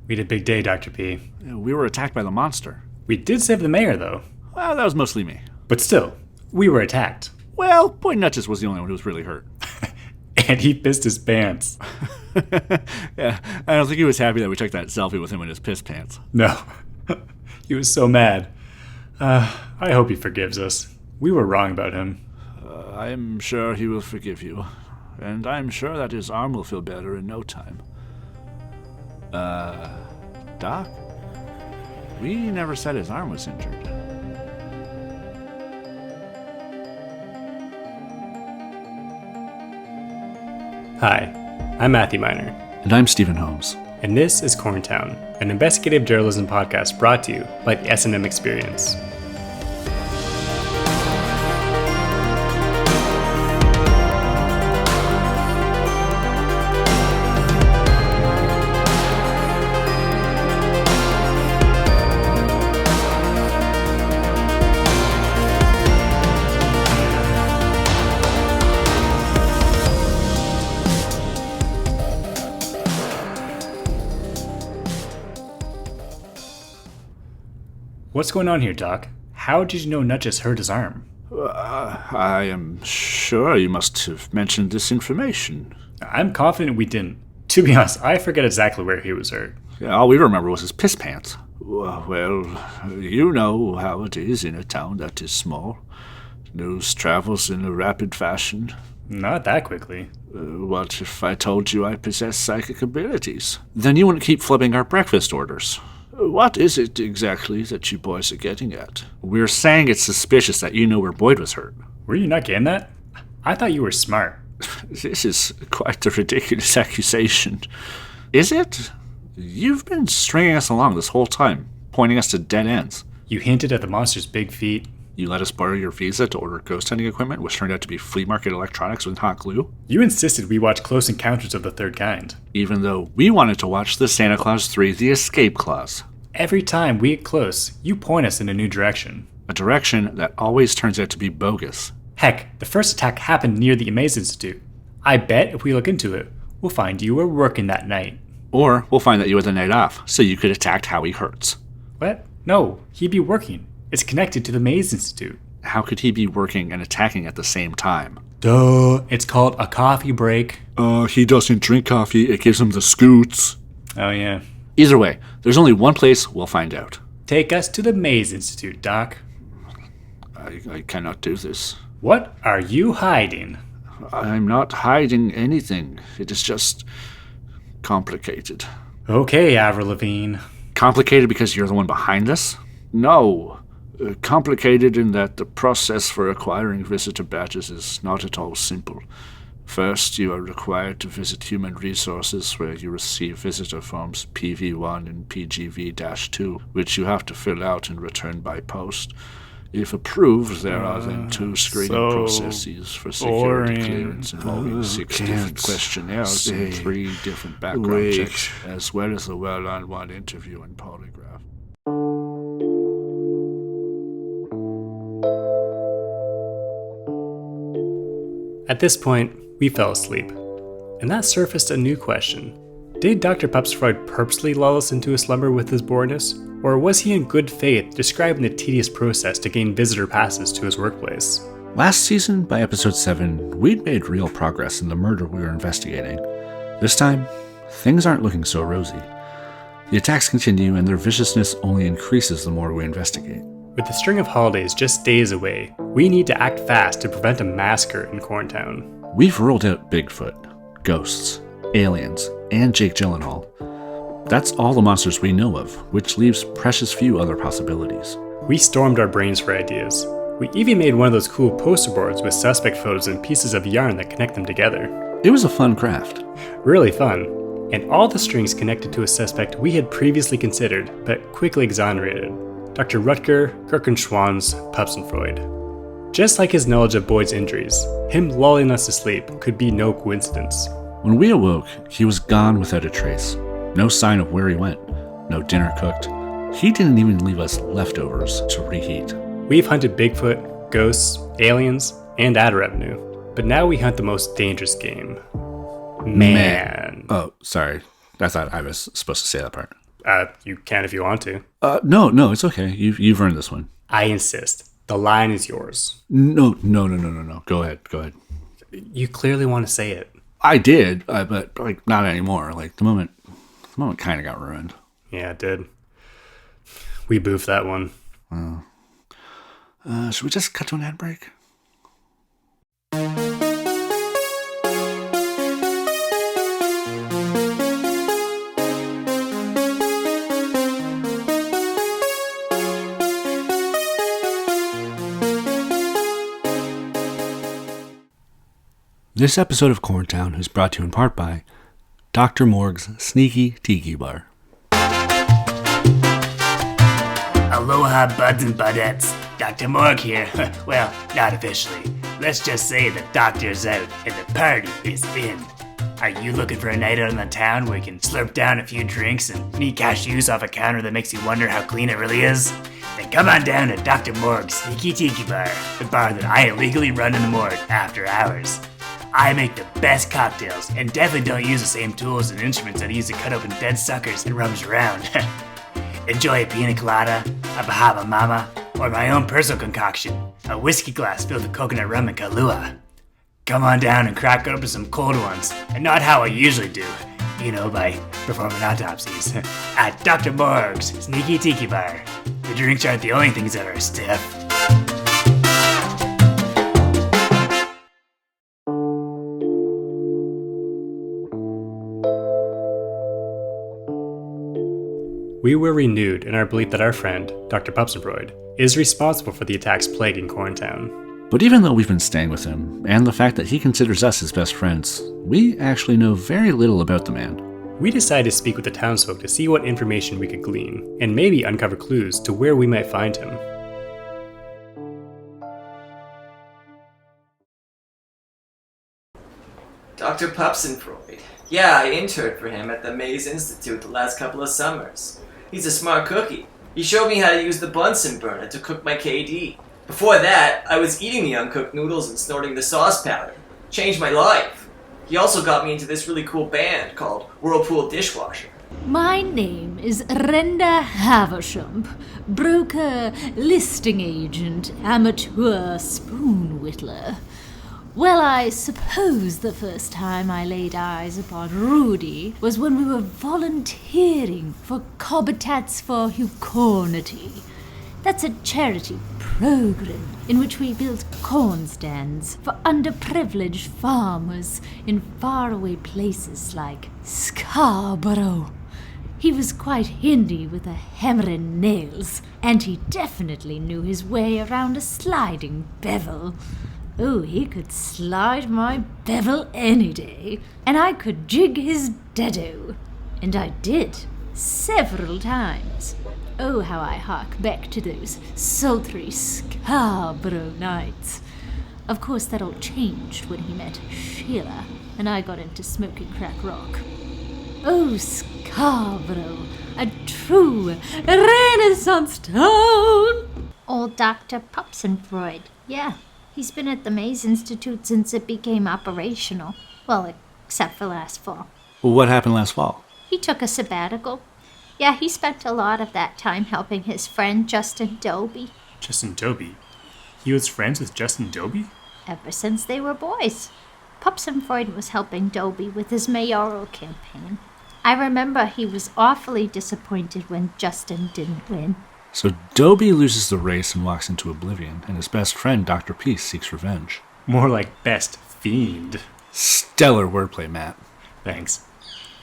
We had a big day, Dr. P. We were attacked by the monster. We did save the mayor, though. Well, that was mostly me. But still, we were attacked. Well, Boy Nutches was the only one who was really hurt. And he pissed his pants. Yeah, I don't think he was happy that we took that selfie with him in his piss pants. No. He was so mad. I hope he forgives us. We were wrong about him. I'm sure he will forgive you. And I'm sure that his arm will feel better in no time. Doc? We never said his arm was injured. Hi, I'm Matthew Miner. And I'm Stephen Holmes. And this is Corntown, an investigative journalism podcast brought to you by the S&M Experience. What's going on here, Doc? How did you know Nutches hurt his arm? I am sure you must have mentioned this information. I'm confident we didn't. To be honest, I forget exactly where he was hurt. Yeah, all we remember was his piss pants. Well, you know how it is in a town that is small. News travels in a rapid fashion. Not that quickly. What if I told you I possess psychic abilities? Then you wouldn't keep flipping our breakfast orders. What is it exactly that you boys are getting at? We're saying it's suspicious that you know where Boyd was hurt. Were you not getting that? I thought you were smart. This is quite a ridiculous accusation. Is it? You've been stringing us along this whole time, pointing us to dead ends. You hinted at the monster's big feet. You let us borrow your visa to order ghost hunting equipment, which turned out to be flea market electronics with hot glue. You insisted we watch Close Encounters of the Third Kind. Even though we wanted to watch the Santa Claus 3 The Escape Clause. Every time we get close, you point us in a new direction. A direction that always turns out to be bogus. Heck, the first attack happened near the Amaze Institute. I bet if we look into it, we'll find you were working that night. Or we'll find that you had the night off, so you could attack Howie Hertz. What? No, he'd be working. It's connected to the Maze Institute. How could he be working and attacking at the same time? Duh, it's called a coffee break. He doesn't drink coffee, it gives him the scoots. Oh yeah. Either way, there's only one place we'll find out. Take us to the Maze Institute, Doc. I cannot do this. What are you hiding? I'm not hiding anything. It is just complicated. Okay, Avril Lavigne. Complicated because you're the one behind this? No. Complicated in that the process for acquiring visitor badges is not at all simple. First, you are required to visit Human Resources, where you receive visitor forms PV1 and PGV-2, which you have to fill out and return by post. If approved, there are then 2 screening processes for security clearance involving 6 different questionnaires and 3 different background checks, as well as a well-on-one interview and polygraph. At this point, we fell asleep. And that surfaced a new question. Did Dr. Pupsfreud purposely lull us into a slumber with his boredness? Or was he in good faith describing the tedious process to gain visitor passes to his workplace? Last season, by episode 7, we'd made real progress in the murder we were investigating. This time, things aren't looking so rosy. The attacks continue and their viciousness only increases the more we investigate. With the string of holidays just days away, we need to act fast to prevent a massacre in Corntown. We've ruled out Bigfoot, ghosts, aliens, and Jake Gyllenhaal. That's all the monsters we know of, which leaves precious few other possibilities. We stormed our brains for ideas. We even made one of those cool poster boards with suspect photos and pieces of yarn that connect them together. It was a fun craft. Really fun. And all the strings connected to a suspect we had previously considered, but quickly exonerated. Dr. Rutger Kirchenschwann's Pupsenfreud. Just like his knowledge of Boyd's injuries, him lulling us to sleep could be no coincidence. When we awoke, he was gone without a trace. No sign of where he went. No dinner cooked. He didn't even leave us leftovers to reheat. We've hunted Bigfoot, ghosts, aliens, and ad revenue. But now we hunt the most dangerous game. Man. Oh, sorry. I thought I was supposed to say that part. You can if you want to. No, it's okay. You've earned this one. I insist. The line is yours. No. Go ahead. You clearly want to say it. I did, but like not anymore. Like the moment kind of got ruined. Yeah, it did. We boofed that one. Should we just cut to an ad break? This episode of Corntown is brought to you in part by Dr. Morg's Sneaky Tiki Bar. Aloha, buds and budettes. Dr. Morg here. Well, not officially. Let's just say the doctor's out and the party is in. Are you looking for a night out in the town where you can slurp down a few drinks and eat cashews off a counter that makes you wonder how clean it really is? Then come on down to Dr. Morg's Sneaky Tiki Bar, the bar that I illegally run in the morgue after hours. I make the best cocktails, and definitely don't use the same tools and instruments that I use to cut open dead suckers and rummage around. Enjoy a pina colada, a Bahama Mama, or my own personal concoction, a whiskey glass filled with coconut rum and Kahlua. Come on down and crack open some cold ones, and not how I usually do, by performing autopsies. At Dr. Morg's Sneaky Tiki Bar. The drinks aren't the only things that are stiff. We were renewed in our belief that our friend, Dr. Pupsenfreud, is responsible for the attacks plaguing Corntown. But even though we've been staying with him, and the fact that he considers us his best friends, we actually know very little about the man. We decided to speak with the townsfolk to see what information we could glean, and maybe uncover clues to where we might find him. Dr. Pupsenfreud. Yeah, I interned for him at the Mays Institute the last couple of summers. He's a smart cookie. He showed me how to use the Bunsen burner to cook my KD. Before that, I was eating the uncooked noodles and snorting the sauce powder. Changed my life. He also got me into this really cool band called Whirlpool Dishwasher. My name is Renda Haversham, broker, listing agent, amateur spoon whittler. Well, I suppose the first time I laid eyes upon Rudy was when we were volunteering for Cobitats for Humanity. That's a charity program in which we build corn stands for underprivileged farmers in faraway places like Scarborough. He was quite handy with a hammer and nails, and he definitely knew his way around a sliding bevel. Oh, he could slide my bevel any day, and I could jig his dado. And I did, several times. Oh, how I hark back to those sultry Scarborough nights. Of course, that all changed when he met Sheila, and I got into smoking crack rock. Oh, Scarborough, a true Renaissance town! Old Dr. Pupsenfreud, yeah. He's been at the Mays Institute since it became operational. Well, except for last fall. Well, what happened last fall? He took a sabbatical. Yeah, he spent a lot of that time helping his friend Justin Dobie. Justin Dobie? He was friends with Justin Dobie? Ever since they were boys. Pupsenfreud was helping Dobie with his mayoral campaign. I remember he was awfully disappointed when Justin didn't win. So Dobie loses the race and walks into oblivion, and his best friend, Dr. Peace, seeks revenge. More like best fiend. Stellar wordplay, Matt. Thanks.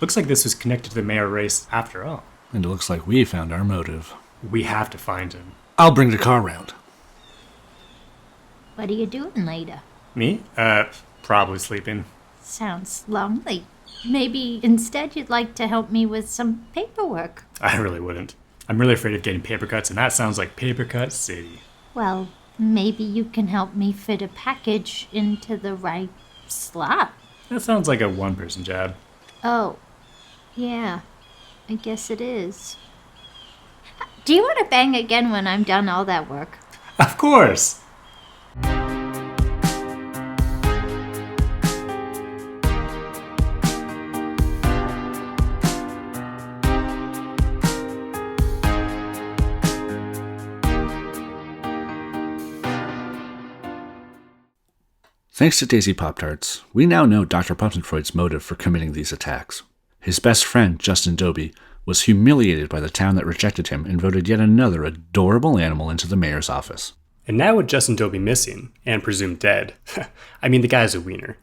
Looks like this was connected to the mayor race after all. And it looks like we found our motive. We have to find him. I'll bring the car round. What are you doing later? Me? Probably sleeping. Sounds lonely. Maybe instead you'd like to help me with some paperwork. I really wouldn't. I'm really afraid of getting paper cuts, and that sounds like Paper Cut City. Well, maybe you can help me fit a package into the right slot. That sounds like a one-person job. Oh, yeah. I guess it is. Do you want to bang again when I'm done all that work? Of course! Thanks to Daisy Pop-Tarts, we now know Dr. Pupsenfreud's motive for committing these attacks. His best friend, Justin Dobie, was humiliated by the town that rejected him and voted yet another adorable animal into the mayor's office. And now with Justin Dobie missing, and presumed dead, I mean the guy's a wiener,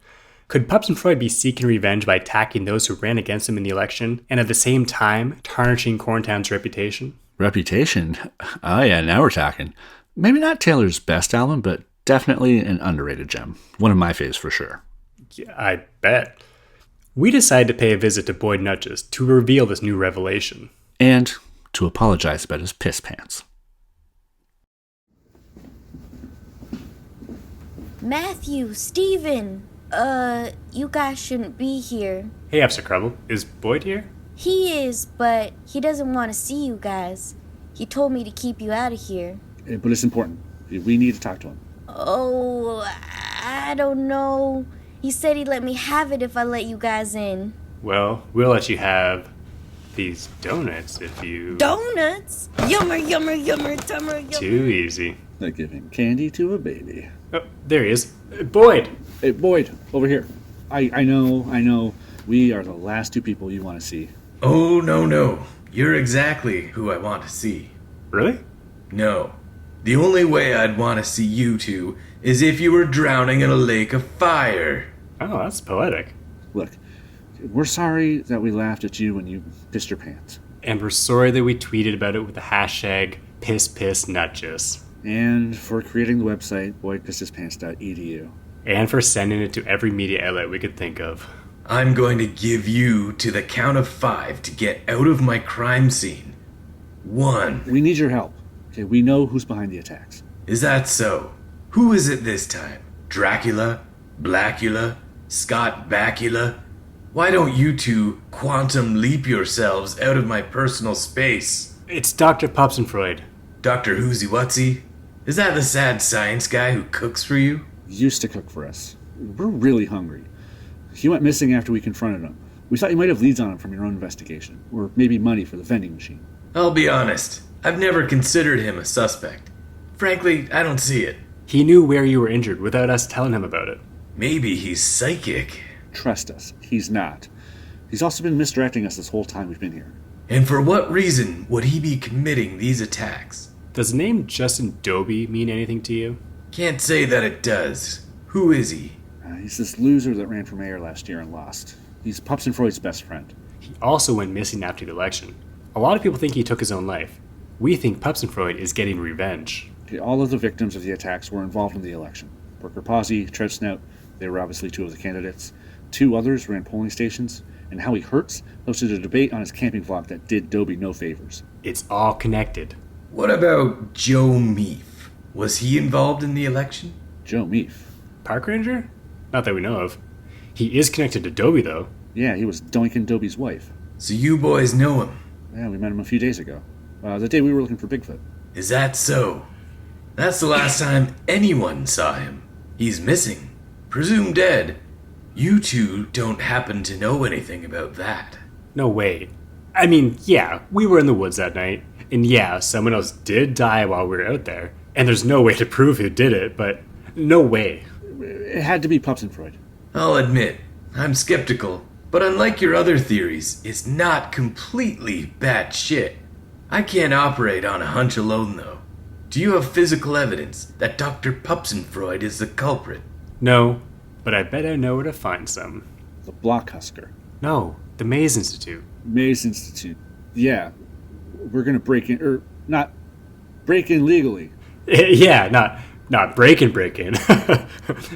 could Pupsenfreud be seeking revenge by attacking those who ran against him in the election, and at the same time tarnishing Corntown's reputation? Reputation? Oh yeah, now we're talking. Maybe not Taylor's best album, but definitely an underrated gem. One of my faves for sure. Yeah, I bet. We decided to pay a visit to Boyd Nutches to reveal this new revelation. And to apologize about his piss pants. Matthew, Steven, you guys shouldn't be here. Hey, Officer Crubble, is Boyd here? He is, but he doesn't want to see you guys. He told me to keep you out of here. But it's important. We need to talk to him. Oh, I don't know. He said he'd let me have it if I let you guys in. Well, we'll let you have these donuts if you... Donuts? Yummer, yummer, yummer, tummer, yummer. Too easy. Like giving candy to a baby. Oh, there he is. Boyd! Hey, Boyd, over here. I know. We are the last two people you want to see. Oh, no. You're exactly who I want to see. Really? No. The only way I'd want to see you two is if you were drowning in a lake of fire. Oh, that's poetic. Look, we're sorry that we laughed at you when you pissed your pants. And we're sorry that we tweeted about it with the hashtag #PissPissNutGiss. And for creating the website boydpissedhispants.edu. And for sending it to every media outlet we could think of. I'm going to give you to the count of 5 to get out of my crime scene. 1. We need your help. Okay, we know who's behind the attacks. Is that so? Who is it this time? Dracula? Blackula? Scott Bakula? Why don't you two quantum leap yourselves out of my personal space? It's Dr. Pupsenfreud. Dr. Whoosy Whatsy? Is that the sad science guy who cooks for you? He used to cook for us. We're really hungry. He went missing after we confronted him. We thought you might have leads on him from your own investigation, or maybe money for the vending machine. I'll be honest, I've never considered him a suspect. Frankly, I don't see it. He knew where you were injured without us telling him about it. Maybe he's psychic. Trust us, he's not. He's also been misdirecting us this whole time we've been here. And for what reason would he be committing these attacks? Does the name Justin Dobie mean anything to you? Can't say that it does. Who is he? He's this loser that ran for mayor last year and lost. He's Pupsenfreud's best friend. He also went missing after the election. A lot of people think he took his own life. We think Pupsenfreud is getting revenge. Okay, all of the victims of the attacks were involved in the election. Brooker Posey, Tread Snout, they were obviously two of the candidates. 2 others ran polling stations, and Howie Hertz hosted a debate on his camping vlog that did Dobie no favors. It's all connected. What about Joe Meef? Was he involved in the election? Joe Meef. Park ranger? Not that we know of. He is connected to Dobie, though. Yeah, he was Doinkin Dobie's wife. So you boys know him? Yeah, we met him a few days ago. The day we were looking for Bigfoot. Is that so? That's the last time anyone saw him. He's missing. Presumed dead. You two don't happen to know anything about that. No way. I mean, yeah, we were in the woods that night. And yeah, someone else did die while we were out there. And there's no way to prove who did it, but no way. It had to be Pupsenfreud. I'll admit, I'm skeptical, but unlike your other theories, it's not completely batshit. I can't operate on a hunch alone, though. Do you have physical evidence that Dr. Pupsenfreud is the culprit? No, but I bet I know where to find some. The Blockhusker. No, the Maze Institute. Maze Institute. Yeah. We're gonna break in, or not break in legally. Yeah, not break in.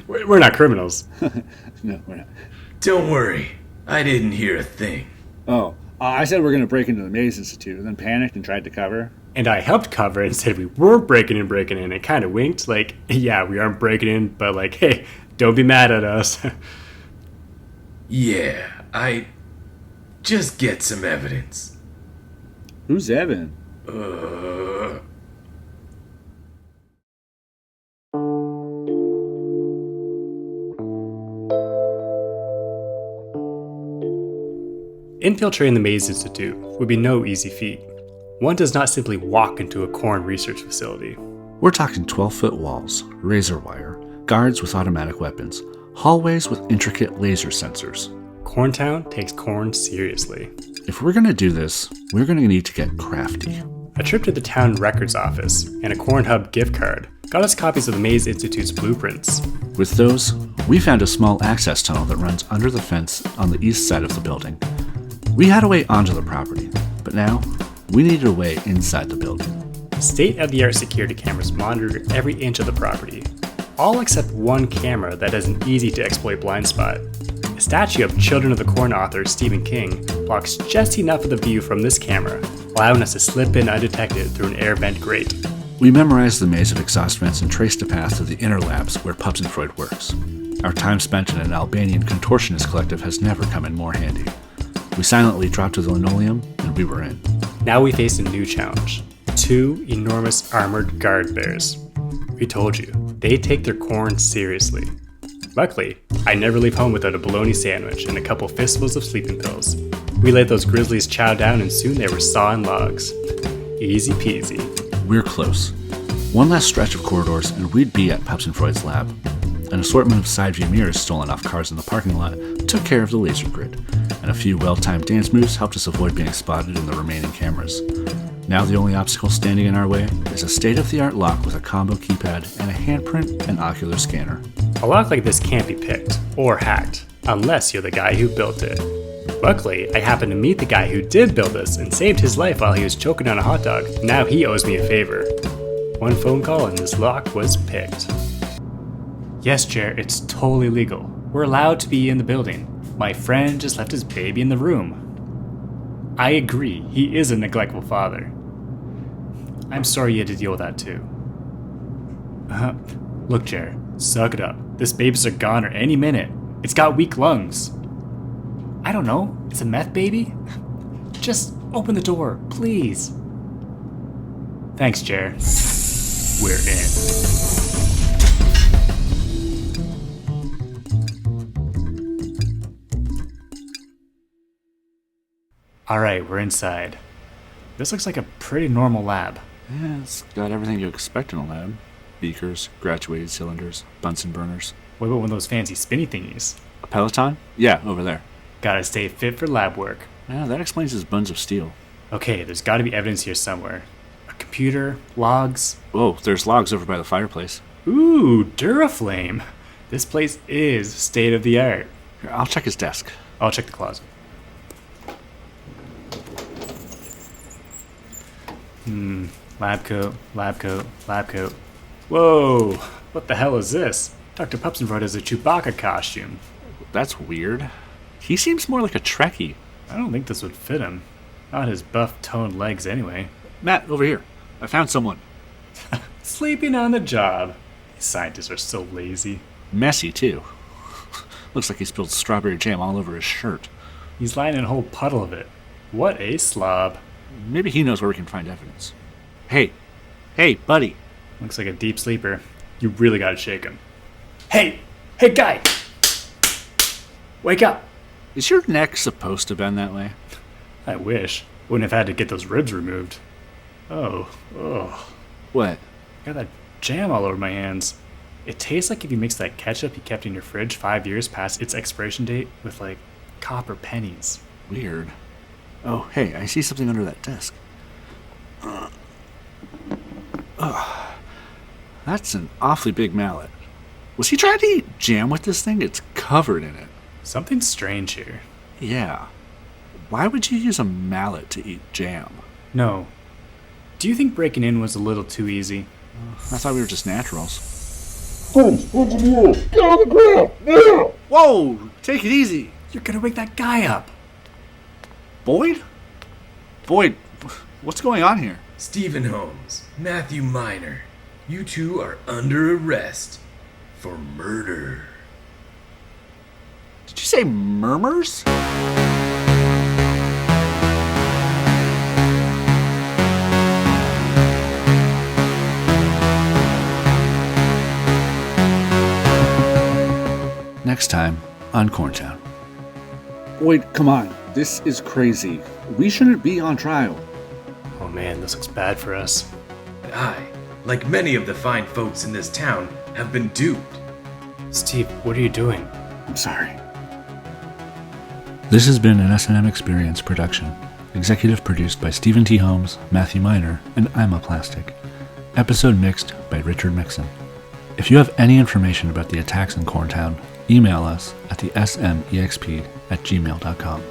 We're not criminals. No, we're not. Don't worry, I didn't hear a thing. Oh, I said we're gonna break into the Maze Institute, and then panicked and tried to cover. And I helped cover and said we weren't breaking in. It kind of winked, like, yeah, we aren't breaking in, but like, hey, don't be mad at us. Yeah, I just get some evidence. Who's Evan? Infiltrating the Maze Institute would be no easy feat. One does not simply walk into a corn research facility. We're talking 12-foot walls, razor wire, guards with automatic weapons, hallways with intricate laser sensors. Corntown takes corn seriously. If we're going to do this, we're going to need to get crafty. A trip to the town records office and a Corn Hub gift card got us copies of the Maze Institute's blueprints. With those, we found a small access tunnel that runs under the fence on the east side of the building. We had a way onto the property, but now we needed a way inside the building. State-of-the-art security cameras monitor every inch of the property, all except one camera that has an easy-to-exploit blind spot. A statue of Children of the Corn author Stephen King blocks just enough of the view from this camera, allowing us to slip in undetected through an air vent grate. We memorized the maze of exhaust vents and traced a path to the inner labs where Pups and Freud works. Our time spent in an Albanian contortionist collective has never come in more handy. We silently dropped to the linoleum, and we were in. Now we faced a new challenge. 2 enormous armored guard bears. We told you, they take their corn seriously. Luckily, I never leave home without a bologna sandwich and a couple fistfuls of sleeping pills. We let those grizzlies chow down and soon they were sawing logs. Easy peasy. We're close. One last stretch of corridors and we'd be at Pups and Freud's lab. An assortment of side view mirrors stolen off cars in the parking lot took care of the laser grid, and a few well-timed dance moves helped us avoid being spotted in the remaining cameras. Now the only obstacle standing in our way is a state-of-the-art lock with a combo keypad and a handprint and ocular scanner. A lock like this can't be picked or hacked unless you're the guy who built it. Luckily, I happened to meet the guy who did build this and saved his life while he was choking on a hot dog. Now he owes me a favor. One phone call and this lock was picked. Yes, Chair, it's totally legal. We're allowed to be in the building. My friend just left his baby in the room. I agree, he is a neglectful father. I'm sorry you had to deal with that too. Look, Chair, suck it up. This baby's a goner any minute. It's got weak lungs. I don't know, it's a meth baby? Just open the door, please. Thanks, Chair. We're in. Alright, we're inside. This looks like a pretty normal lab. Yeah, it's got everything you expect in a lab. Beakers, graduated cylinders, Bunsen burners. What about one of those fancy spinny thingies? A Peloton? Yeah, over there. Gotta stay fit for lab work. Yeah, that explains his buns of steel. Okay, there's gotta be evidence here somewhere. A computer, logs. Whoa, there's logs over by the fireplace. Ooh, Duraflame. This place is state of the art. Here, I'll check his desk. I'll check the closet. Lab coat, lab coat, lab coat. Whoa, what the hell is this? Dr. Pupsenfreud has a Chewbacca costume. That's weird. He seems more like a Trekkie. I don't think this would fit him. Not his buff, toned legs anyway. Matt, over here. I found someone. Sleeping on the job. These scientists are so lazy. Messy, too. Looks like he spilled strawberry jam all over his shirt. He's lying in a whole puddle of it. What a slob. Maybe he knows where we can find evidence. Hey, buddy. Looks like a deep sleeper. You really gotta shake him. Hey guy! Wake up! Is your neck supposed to bend that way? I wish. Wouldn't have had to get those ribs removed. Oh. What? Got that jam all over my hands. It tastes like if you mix that ketchup you kept in your fridge 5 years past its expiration date with, like, copper pennies. Weird. Oh, hey, I see something under that desk. That's an awfully big mallet. Was he trying to eat jam with this thing? It's covered in it. Something's strange here. Yeah. Why would you use a mallet to eat jam? No. Do you think breaking in was a little too easy? I thought we were just naturals. Get on the ground, now! Whoa! Take it easy! You're gonna wake that guy up. Boyd? Boyd, what's going on here? Stephen Holmes, Matthew Miner, you two are under arrest for murder. Did you say murmurs? Next time on Corntown. Boyd, come on. This is crazy. We shouldn't be on trial. Oh man, this looks bad for us. I, like many of the fine folks in this town, have been duped. Steve, what are you doing? I'm sorry. This has been an S&M Experience production. Executive produced by Stephen T. Holmes, Matthew Miner, and I'm a Plastic. Episode mixed by Richard Mixon. If you have any information about the attacks in Corntown, email us at the smexp@gmail.com.